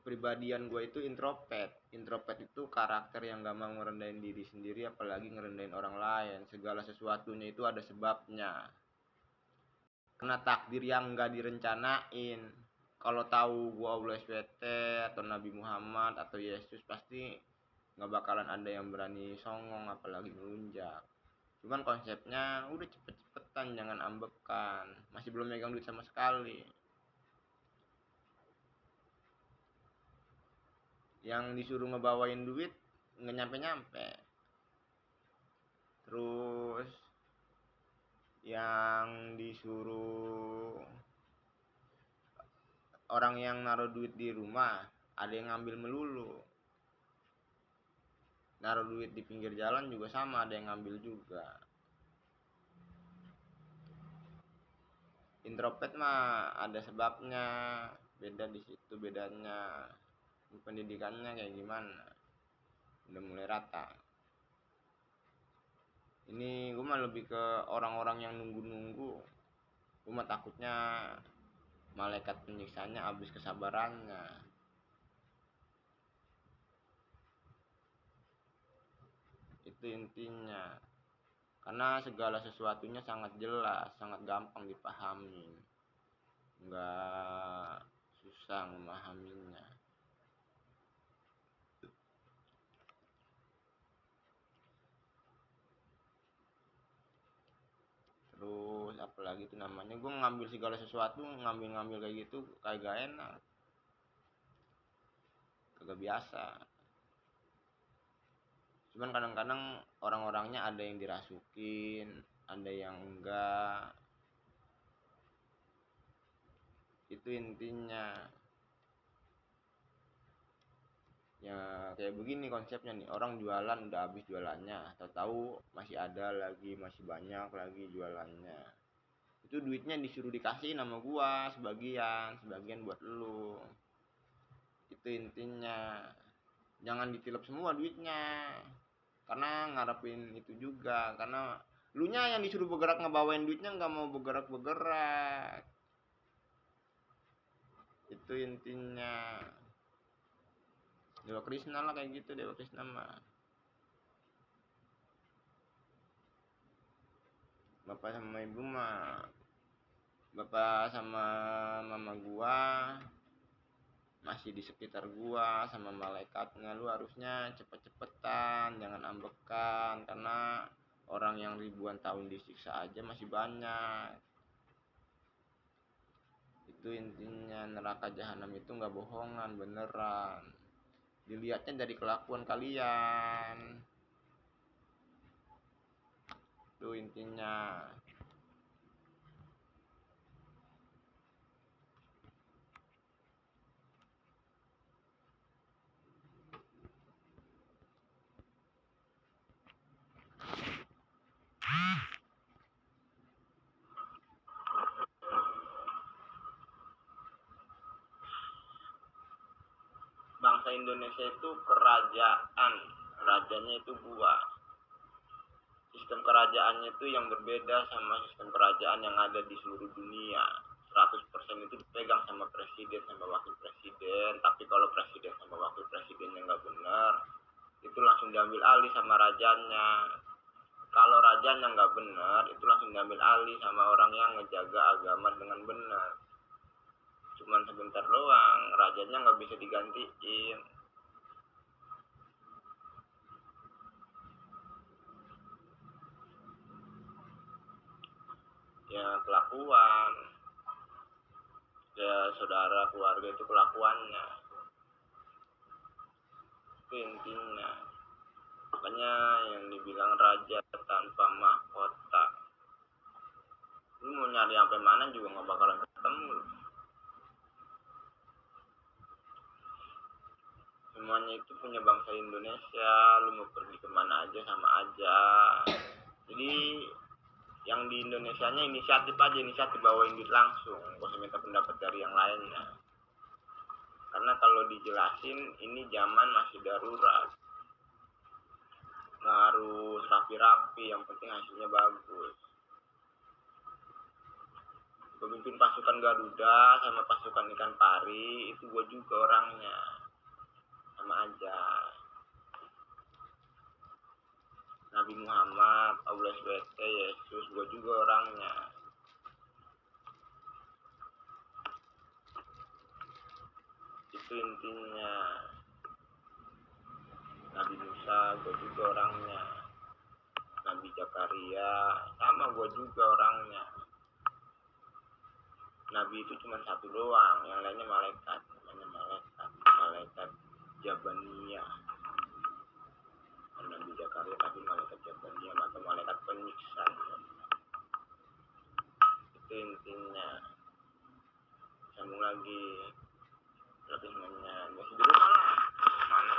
kepribadian gue itu introvert. Introvert itu karakter yang gak mau ngerendahin diri sendiri, apalagi ngerendahin orang lain. Segala sesuatunya itu ada sebabnya. Karena takdir yang gak direncanain. Kalau tahu gue Allah SWT atau Nabi Muhammad atau Yesus, pasti gak bakalan ada yang berani songong apalagi ngelunjak. Cuman konsepnya udah cepet-cepetan, jangan ambekan. Masih belum megang duit sama sekali. Yang disuruh ngebawain duit nggak nyampe-nyampe. Terus yang disuruh orang yang naruh duit di rumah ada yang ngambil melulu. Naruh duit di pinggir jalan juga sama, ada yang ngambil juga. Introvert mah ada sebabnya, beda di situ bedanya. Pendidikannya kayak gimana? Udah mulai rata. Ini gue mah lebih ke orang-orang yang nunggu-nunggu. Gue mah takutnya malaikat penyiksanya habis kesabarannya. Itu intinya. Karena segala sesuatunya sangat jelas, sangat gampang dipahami. Nggak susah memahaminya. Terus apalagi itu namanya, gue ngambil segala sesuatu, ngambil kayak gitu kayak gak enak, kagak biasa. Cuman kadang-kadang orang-orangnya ada yang dirasukin, ada yang enggak. Itu intinya. Ya kayak begini konsepnya nih, orang jualan udah habis jualannya, tahu-tahu masih ada lagi, masih banyak lagi jualannya. Itu duitnya disuruh dikasih nama gua sebagian buat lu. Itu intinya. Jangan ditilep semua duitnya. Karena ngarepin itu juga, karena lu nya yang disuruh bergerak ngebawain duitnya nggak mau bergerak. Itu intinya. Dewa Krishna lah kayak gitu, Dewa Krishna mah. Bapak sama ibu mah, bapak sama mama gua masih di sekitar gua sama malaikatnya. Lu harusnya cepet-cepetan, jangan ambekan, karena orang yang ribuan tahun disiksa aja masih banyak. Itu intinya, neraka jahanam itu nggak bohongan, beneran. Dilihatnya dari kelakuan kalian. Itu intinya. Bangsa Indonesia itu kerajaan, rajanya itu gua. Sistem kerajaannya itu yang berbeda sama sistem kerajaan yang ada di seluruh dunia. 100% itu dipegang sama presiden sama wakil presiden. Tapi kalau presiden sama wakil presidennya nggak benar, itu langsung diambil alih sama rajanya. Kalau rajanya nggak benar, itu langsung diambil alih sama orang yang ngejaga agama dengan benar. Cuman sebentar doang, rajanya nggak bisa digantiin. Ya kelakuan, ya saudara keluarga itu kelakuannya. Itu intinya. Makanya yang dibilang raja tanpa mahkota, lu mau nyari sampai mana juga nggak bakalan ketemu. Semuanya itu punya bangsa Indonesia, lu mau pergi kemana aja sama aja. Jadi yang di Indonesianya inisiatif aja, inisiatif bawain duit langsung, gak usah minta pendapat dari yang lainnya. Karena kalau dijelasin, ini zaman masih darurat, nggak harus rapi-rapi, yang penting hasilnya bagus. pemimpin pasukan Garuda sama pasukan ikan pari itu gue juga orangnya, sama aja. Nabi Muhammad, Allah SWT, Yesus, gue juga orangnya. Itu intinya. Nabi Musa, gue juga orangnya. Nabi Zakaria, sama gue juga orangnya. Nabi itu cuma satu doang, yang lainnya malaikat, namanya malaikat Jabaniyah. Nabi Zakaria tapi malaikat Jabaniyah atau malaikat penyiksa. Itu intinya. Sambung lagi. Lebih masih di rumah lah. Mana?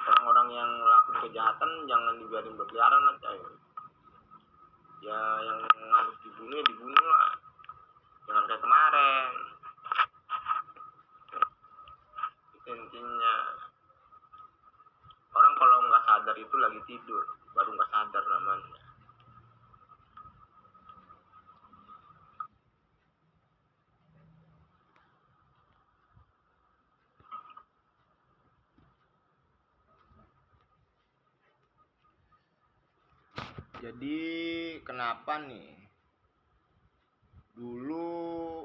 Orang-orang yang melakukan kejahatan jangan dibiarin berkeliaran lah, coy. Ya yang harus dibunuh ya dibunuh lah. Jangan kayak kemarin. Itu intinya. Orang kalau nggak sadar itu lagi tidur, baru nggak sadar namanya. Jadi kenapa nih dulu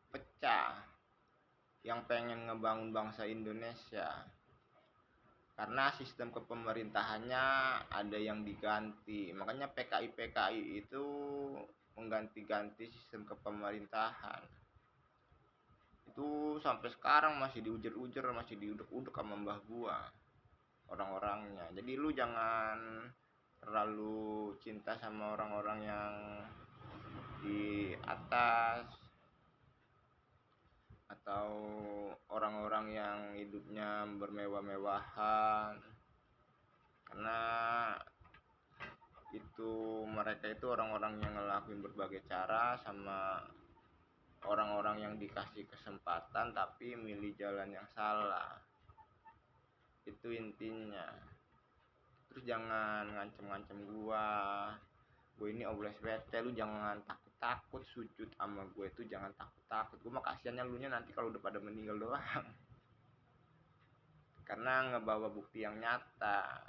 pecah yang pengen ngebangun bangsa Indonesia? Karena sistem kepemerintahannya ada yang diganti. Makanya PKI itu mengganti-ganti sistem kepemerintahan. Itu sampai sekarang masih diujer-ujer, masih diudek-udek sama mbah gua orang-orangnya. Jadi lu jangan terlalu cinta sama orang-orang yang di atas atau orang-orang yang hidupnya bermewah-mewahan, karena itu mereka itu orang-orang yang ngelakuin berbagai cara sama orang-orang yang dikasih kesempatan tapi milih jalan yang salah. Itu intinya. Terus jangan ngancem-ngancem gua ini obles bete, lu jangan takut sujud sama gue itu, jangan takut. Gue mah kasihannya lu nya nanti kalau udah pada meninggal doang. Karena ngebawa bukti yang nyata.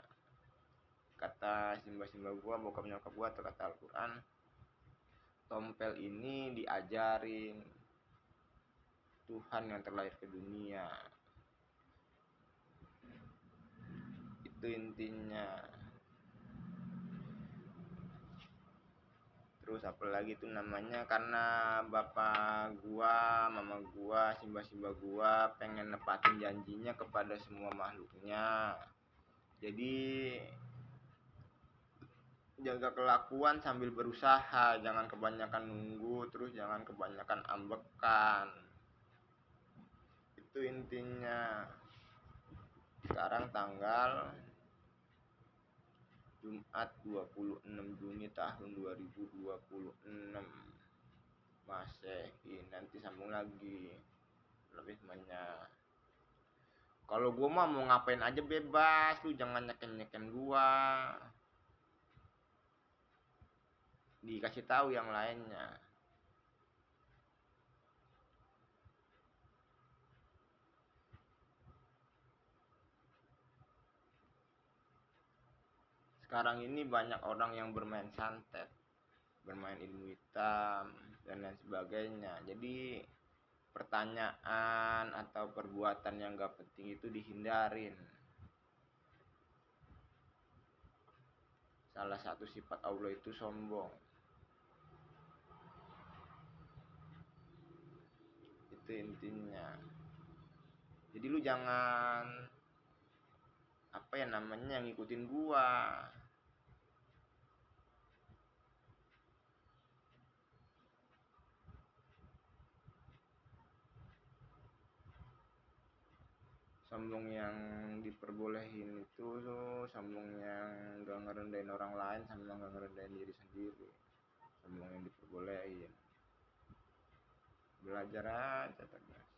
Kata simba gue, bokap nyokap gue, atau kata Al-Quran, tompel ini diajarin Tuhan yang terlahir ke dunia. Itu intinya. Terus apalagi itu namanya, karena bapak gua, mama gua, simba gua pengen nepatin janjinya kepada semua makhluknya. Jadi jaga kelakuan sambil berusaha, jangan kebanyakan nunggu, terus jangan kebanyakan ambekan. Itu intinya. Sekarang tanggal Jumat 26 Juni tahun 2026 Masehi. Nanti sambung lagi lebih banyak. Kalau gue mah mau ngapain aja bebas, lu jangan nyeken gua. Dikasih tahu yang lainnya. Sekarang ini banyak orang yang bermain santet, bermain ilmu hitam dan lain sebagainya. Jadi pertanyaan atau perbuatan yang gak penting itu dihindarin. Salah satu sifat Allah itu sombong. Itu intinya. Jadi lu jangan ngikutin gua. Sombong yang diperbolehin itu, sombong yang nggak ngerendahin orang lain sama nggak ngerendahin diri sendiri, semua yang diperbolehin. Belajar aja tegas.